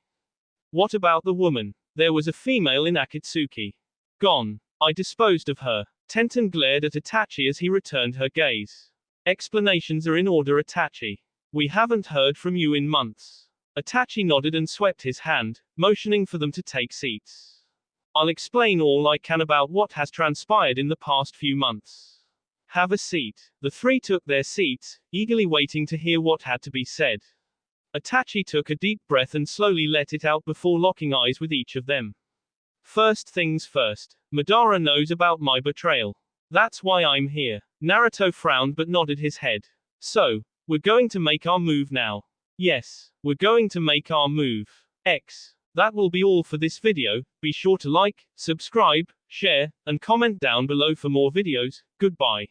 Speaker 1: What about the woman? There was a female in Akatsuki. Gone. I disposed of her. Tenten glared at Itachi as he returned her gaze. Explanations are in order, Itachi. We haven't heard from you in months. Itachi nodded and swept his hand, motioning for them to take seats. I'll explain all I can about what has transpired in the past few months. Have a seat. The 3 took their seats, eagerly waiting to hear what had to be said. Itachi took a deep breath and slowly let it out before locking eyes with each of them. First things first. Madara knows about my betrayal. That's why I'm here. Naruto frowned but nodded his head. So, we're going to make our move now. Yes, we're going to make our move. That will be all for this video. Be sure to like, subscribe, share, and comment down below for more videos. Goodbye.